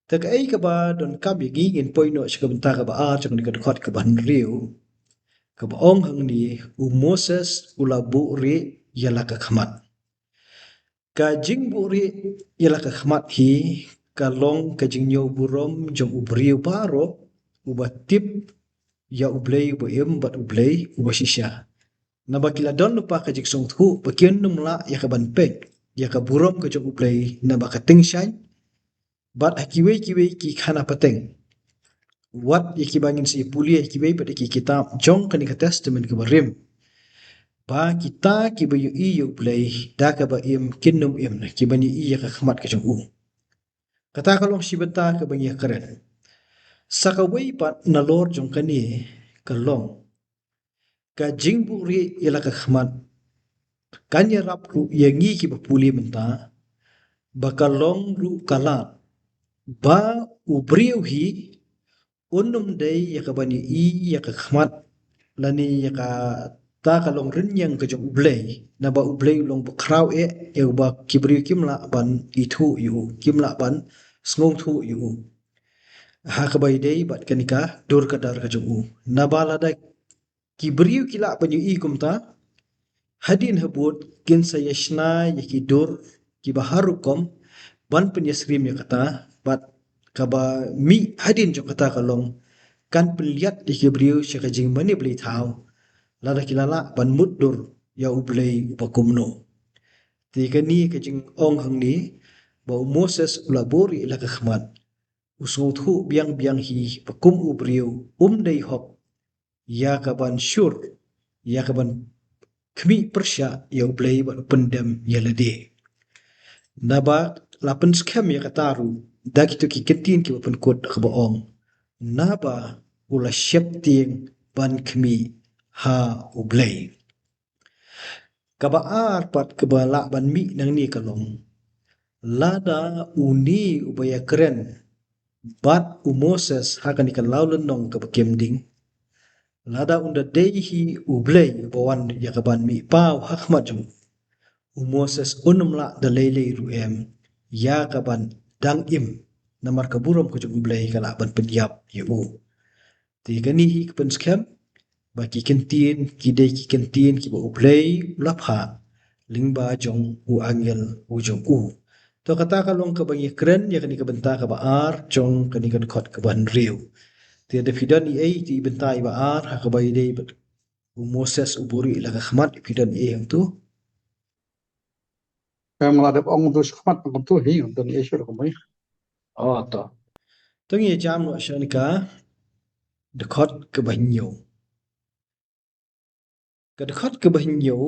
Takai ka ba don kam yagi ngin poino shika benta ka ba chong ni ka khot ka ban riu ka ba ong hang ni u Moses ula bu ri yala ka khamat. Ka jing bu ri yala ka khamat hi ka long ka jing nyo burom jong u briu paro u ba tip ya u blei u ba im bat u blei u ba shisha. Na ba kila don lupa ka jing song thu ba kian num la ya ka ban pek ya ka burom ka jong u blei na ba ka ting shai bat hakiwe kiwe ki khana pateng. Wat yaki bangin si pulia yaki bei pada ki kitab jong kani ka testament ka barim ba kita ki bayu i yu play da ka ba im kinnum im na ki bani i ka khmat ka jong u kata ka long sibata ka bangi karen saka wei pat na lor jong kani ka long ka jingbu ri ila ka khmat kanya rap ru yangi ki ba puli menta ba ka long ru kalat ba ubriu hi unum dei ya ka bani i ya ka khmat lani ya ka ta ka long rin yang ka jong ublei na ba ublei long ba kraw e ba kibri kimla ban i thu yu kimla ban sngon thu yu ha ka bai dei bat kanika dur ka dar ka jong u na ba la da kibri kila ban yu i kumta hadin habut kin sa yashna ya ki dur ki ba harukom ban pen yasrim ya kata bat ka ba mi hadin jong kata ka long kan peliat di kibriu syaka jing mani beli thau lada kilala ban muddur ya ublei upakumno ti kani ka jing ong hang ni ba Moses ulabori ila ka khmat usngu thu biang biang hi pakum ubriu dei hok ya ka ban syur ya ka ban khmi persya ya ublei ba pendem ya lade naba lapen skem ya kataru dak itu ki ketin ki pen kot ka ba ong naba ula syep ting ban khmi ha ublei kabaar pat kebala ban mi nang ni kalong lada uni ubaya keren bat u Moses hakan ikan laulen nong ke bekem ding lada unda dehi ublei bawan ya kaban mi pau hakmat jong u Moses unum la da lele ruem ya kaban dang im namar kaburom ko jong ublei kala ban pediap yu ti kani hi pen skem ba ki kentin ki dei ki kentin ki ba ublei lapha lingba jong u angel u jong u to kata ka long ka bangi kren ya kani ka benta ka ba ar jong kani kan khot ka ban riu ti da fidan i ei ti benta i ba ar ha ka bai dei u Moses u buri la ka khmat fidan i ang tu Meladap ong tu khmat ngam tu hi ngam tu ni esur ko mai. oh to tangi jam no shanika de khot ka ban nhiều ka de khot ka ban nhiều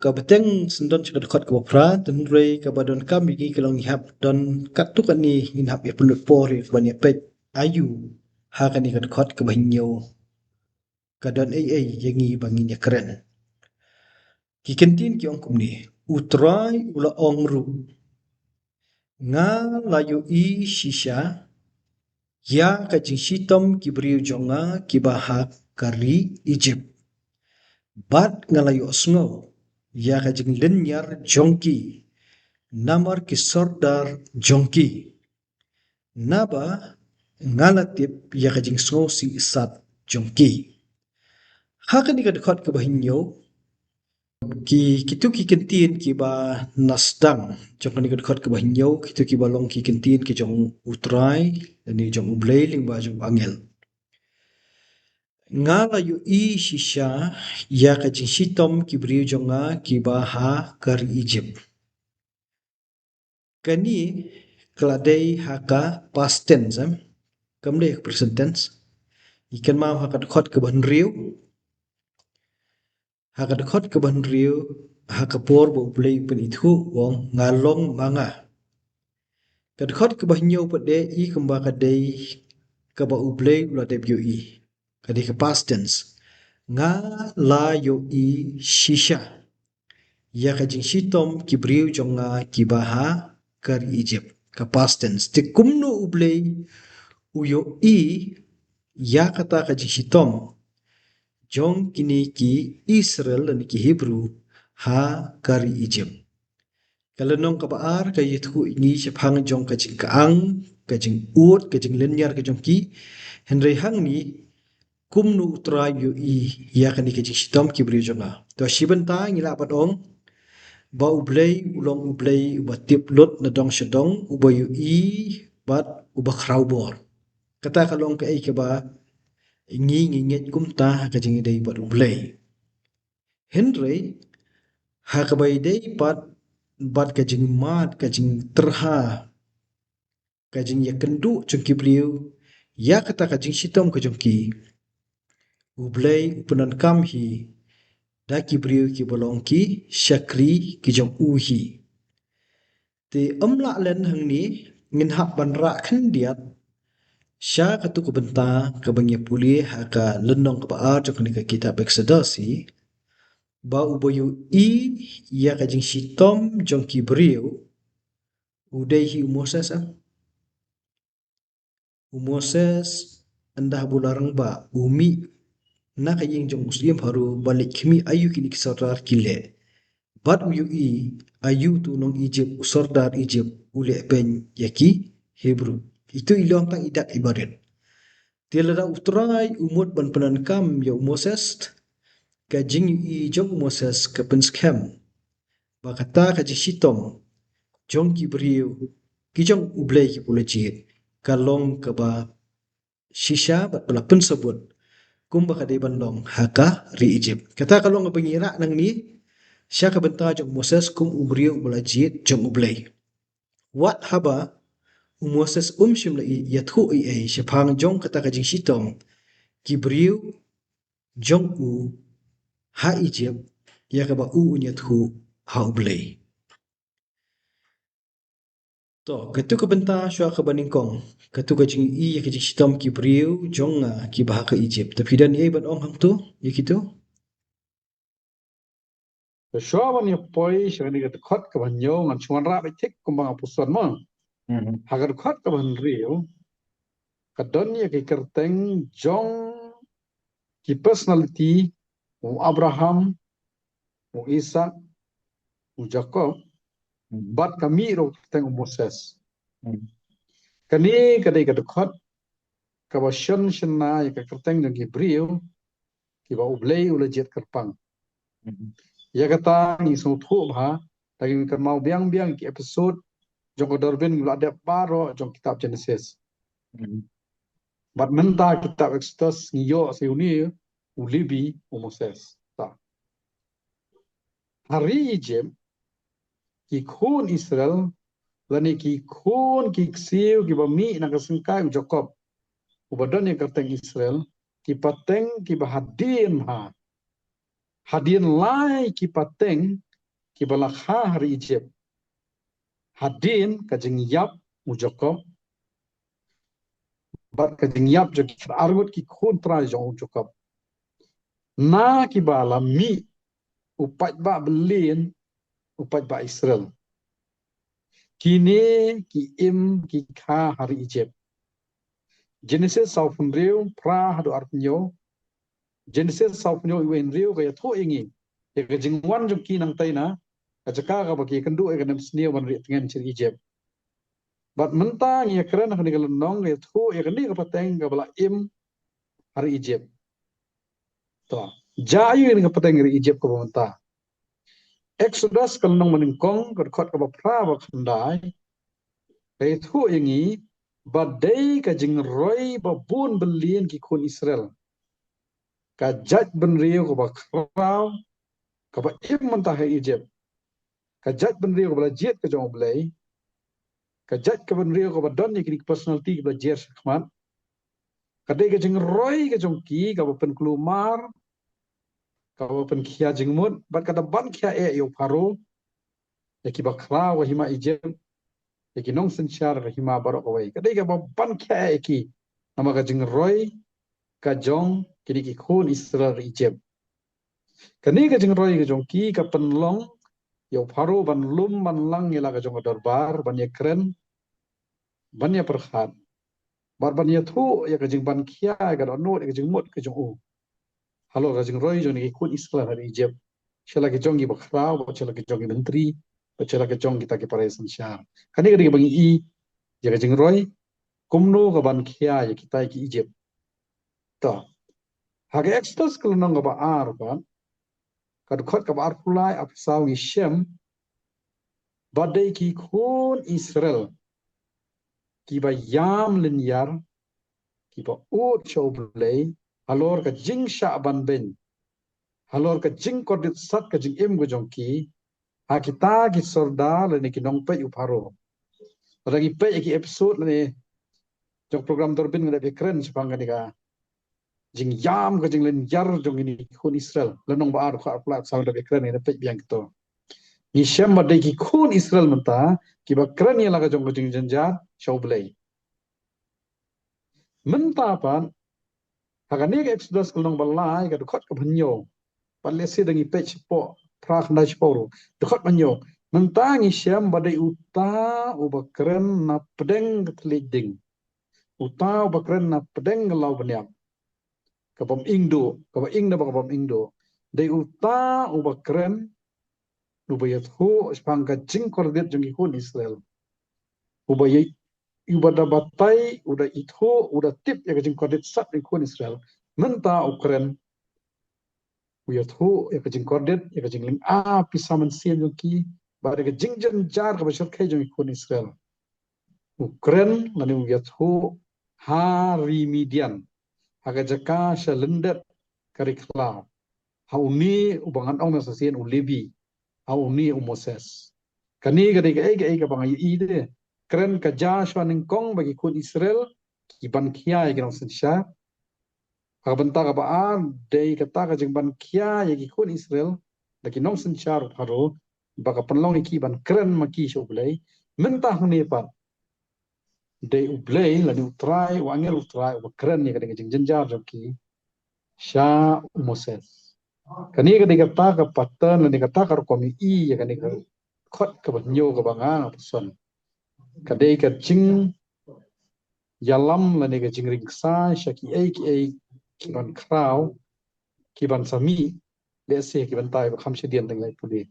ka beteng sendon ka de khot ka pra ten rei ka badon kam gi ka long hap don kat tu kan ni in hap ya pulut pori ban ya pet ayu ha kan ni ka de khot ka ban nhiều ka don ei yangi bangin ya keren ki kentin ki ong kum ni utrai ula ong ru nga layu i shisha ya ka jing shitom ki briu jonga ki bahak kari Egypt bat ngalayo sngo ya ka jing linyar jongki namar ki sordar jongki naba ngalatip ya ka jing sngo si sat jongki hakani ka dekhot ka bahinyo ki kitu ki kentin ki ba nasdang jong kani ka dekhot ka bahinyo kitu ki balong ki kentin ki jong utrai ni jong ublei ling ba jong angel ngala yu i shisha ya ka jing shitom ki briu jonga ki ba ha kar Egypt kani kladei haka past tense kamle present tense ikan mau haka dekhot ka ban riu haka dekhot ka ban riu haka por bo ublei pen ithu wong ngalong manga ka dekhot ka bahinyo pade i kamba ka dei ka ba ublei ula WE kadi ka past tense nga la yo i shisha ya ka jing shitom ki briu jonga ki baha kar Egypt ka past tense te kumno ublei uyo i ya kata ka jing shitom jong kini ki Israel dan ki Hebrew ha kar Egypt kalanong ka baar ka yithu ini siphang jong ka jing kaang kajing ut kajing lenyar kajong ki henry hang ni kum nu utra yu i ya kani kajing shitom ki brio jonga to shibanta ngila padong ba ublei ulong ublei uba tip lot na dong shadong uba yu i bat uba khrau bor kata kalong ka ai ke ba ngi ngi nget kum ta kajing dei bat ublei henry ha ka bai dei bat kajing mat kajing terha kajing ya kendu chungki brio ya kata kajing shitom kajong ki ublei upunan kam hi da ki brio ki bolong ki shakri ki jong u hi ti amla len hang ni ngin hak ban ra khan diat sha ka tu ko benta ka bang ya puli ha ka lenong ka ba a chok ni ka kitab exodus hi ba uboyu i ya kajing shitom jong ki brio udai hi moses Moses andah bularang ba umi na kaying jong muslim haru balik kimi ayu kini kisardar kile bat uyu i ayu tu nong Egypt usardar Egypt ule pen yaki Hebrew itu ilong tang idak ibarat tiada utrai umut ban penankam ya Moses kajing i jong Moses ke penskem ba kata kajing shitom jong ki beriu ki jong ublei ki pulajit kalong ke ba shisha bat pala pensebut kumba ka day bandong haka ri Egypt. Kata kalong nga pangira nang ni siya kabanta jong Moses kum ubriyo ubalajit jong ublay. Wat haba Moses shim la yathu i ay siya pang jong kata ka jing shitom kibriyo jong u ha Egypt ya ka ba yathu ha ublay. To katu kabanta siya ka baningkong katu ka jing i ya ka jing shitom kibriyo jong ki bahaka Egypt. Tapi dan i ban ong hang tu yakitu. Shoaban ya poi shani ga khot ka banyo ngan chuan ra ba thik kum bang puson mo hagar khot ka ban rio ka don ya ki kerteng jong ki personality mu Abraham mu Isaac mu Jacob bat kami ro kerteng Moses kani kadai ka khot ka ba shon shna ya ka kerteng jong ki brio ki ba ublei ula jet kerpang ya kata ni so thu ba tagin ka mau biang biang ki episode jong dorbin gula de baro jong kitab Genesis bat menta kitab Exodus ngiyo sa uni ulibi o Moses ta hari Egypt ki khun Israel lani ki khun ki ksiu ki bami na kasengkai Jacob ubadon yang kateng Israel ki pateng ki bahadin ha hadin lai ki pateng ki balakha hari Egypt hadin kajeng yap mu Jacob bat kajeng yap jo ki argut ki khun tra jong Jacob na ki bala mi upat ba belin upat ba Israel kini ki im ki kha hari Egypt Genesis sau funreu pra hadu arpnyo Genesis sau punyo iwen reu kaya tho ingi ya ka jingwan jo ki nang taina ka jaka ka baki kandu e kanam snia wan ri tengen chin Egypt bat mentang ya kran ka nigal nong ya tho ya kani ka pateng ka bala im hari Egypt to jayu ni ka pateng hari Egypt ko menta Exodus kal nong maningkong ka khot ka ba pra ba khandai kaya tho ingi badai ka jing roi ba bun belien ki khun Israel ka jaj ben riu ko ba krau ka ba im mentah Egypt ka jaj ben riu ko ba jet ka jong blai ka jaj ka ben riu ko ba don ni ki personality ki ba jer khmat ka de ka jing roi ka jong ki ka ba pen klumar ka ba pen khia jing mut ba ka da ban khia e yo paro ya ki ba krau wa hima Egypt ya ki nong senchar ka hima barok wai ka de ka ba ban khia e ki nama ka jing roi ka jong kini ki khun Israel Egypt kani ka jing roi ka jong ki ka penlong yo paro ban lum ban lang yela ka jong darbar ban ye kren ban ye perkhat bar ban ye thu ya ka jing ban khia ka no ka jing mot ka jong u halo ka jing roi jong ni khun Israel Egypt shela ka jong gi bakra ba shela ka jong gi menteri ba shela ka jong kita ki paresan syar kani ka bang i ya ka jing roi kumno ka ban khia ya kita ki Egypt to hage Exodus kelonong ka ba ar ban kad khot ka ba ar pulai ap saw ngi Shem badai ki khun Israel ki ba yam len yar ki ba ut show blay halor ka jing sha ban ben halor ka jing kodit sat ka jing em go jong ki ha kita ki sorda le ni ki nong pe uparo lagi pe ki episode le jong program dorbin ngada be keren sepang ka jing yam ka jing len yar jong ini khun Israel lenong ba ar kha pla sa da be keren ni pe biang to ni shem ba de ki khun Israel menta ki ba keren ni la ka jong jing janjar show blay menta pan hagani ka Exodus lenong ba lai ka khot ka bhanyo palesi dangi pe po pra khna chporo khot banyo mentangi syam badai uta ubakren na pedeng tleding uta ubakren na pedeng lau banyam kabam ingdo kabam ingda kabam ingdo dai uta ubakren ubayat hu spangka jingkordet jongi hun Israel ubayai ubada batai uda itho uda tip ya jingkordet sat di hun Israel menta ukren uyat hu ya jingkordet ya jingling a pisaman sien jongi pada ke jingjan jar ke besar kai jong ikon Israel. Ukren lani uyat hu hari Midian. Haga jaka shalendet karikla. Hauni ubangan ong nasasian ulebi. Hauni Moses. Kani gade ke ega bangai ide. Kren ka Joshua ningkong bagi ikon Israel kiban kia ya sensya. Haga bentar ka baan dei kata ka jingban kia ya ikon Israel lagi nong sensya haro baka penlong iki ban keren maki so blay mentah ni pa de ublay la ni utrai wangel utrai wa keren ni kadang jing jenjar joki sha Moses kani kadang kata ka pattern la ni kata ka komi I ya kani ka khot ka banyo ka banga person kadai ka jing yalam la ni ka jing ringsa shaki ai ki ban kraw ki ban sami le se ki ban tai ba kham se dian tang lai puli